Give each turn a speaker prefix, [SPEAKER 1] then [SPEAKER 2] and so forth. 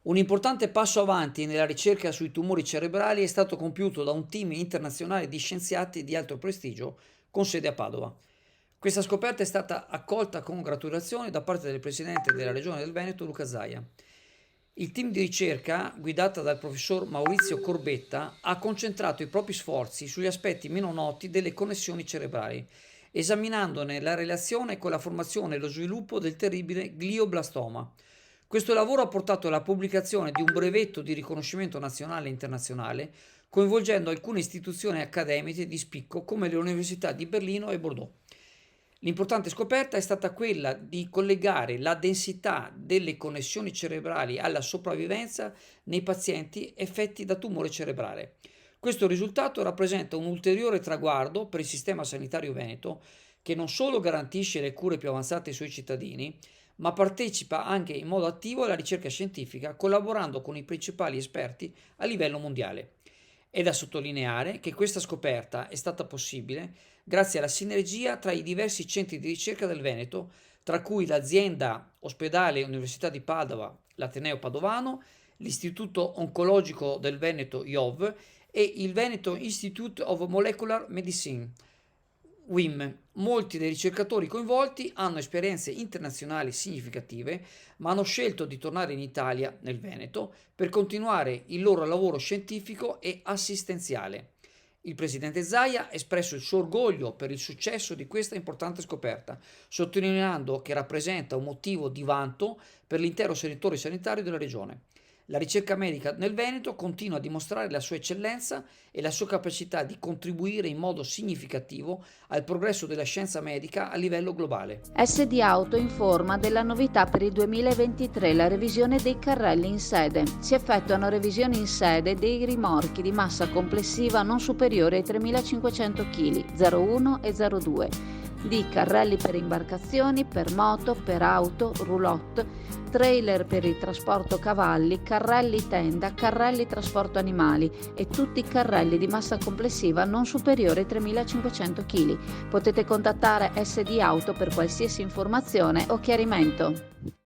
[SPEAKER 1] Un importante passo avanti nella ricerca sui tumori cerebrali è stato compiuto da un team internazionale di scienziati di alto prestigio con sede a Padova. Questa scoperta è stata accolta con gratulazioni da parte del presidente della regione del Veneto, Luca Zaia. Il team di ricerca, guidata dal professor Maurizio Corbetta, ha concentrato i propri sforzi sugli aspetti meno noti delle connessioni cerebrali, esaminandone la relazione con la formazione e lo sviluppo del terribile glioblastoma. Questo lavoro ha portato alla pubblicazione di un brevetto di riconoscimento nazionale e internazionale, coinvolgendo alcune istituzioni accademiche di spicco come le università di Berlino e Bordeaux. L'importante scoperta è stata quella di collegare la densità delle connessioni cerebrali alla sopravvivenza nei pazienti affetti da tumore cerebrale. Questo risultato rappresenta un ulteriore traguardo per il sistema sanitario veneto, che non solo garantisce le cure più avanzate ai suoi cittadini, ma partecipa anche in modo attivo alla ricerca scientifica, collaborando con i principali esperti a livello mondiale. È da sottolineare che questa scoperta è stata possibile grazie alla sinergia tra i diversi centri di ricerca del Veneto, tra cui l'azienda Ospedale Università di Padova, l'Ateneo Padovano, l'Istituto Oncologico del Veneto IOV e il Veneto Institute of Molecular Medicine, WIM. Molti dei ricercatori coinvolti hanno esperienze internazionali significative, ma hanno scelto di tornare in Italia, nel Veneto, per continuare il loro lavoro scientifico e assistenziale. Il presidente Zaia ha espresso il suo orgoglio per il successo di questa importante scoperta, sottolineando che rappresenta un motivo di vanto per l'intero settore sanitario della regione. La ricerca medica nel Veneto continua a dimostrare la sua eccellenza e la sua capacità di contribuire in modo significativo al progresso della scienza medica a livello globale.
[SPEAKER 2] SD Auto informa della novità per il 2023, la revisione dei carrelli in sede. Si effettuano revisioni in sede dei rimorchi di massa complessiva non superiore ai 3.500 kg, 01 e 02, di carrelli per imbarcazioni, per moto, per auto, roulotte, trailer per il trasporto cavalli, carrelli tenda, carrelli trasporto animali e tutti i carrelli di massa complessiva non superiore ai 3.500 kg. Potete contattare SD Auto per qualsiasi informazione o chiarimento.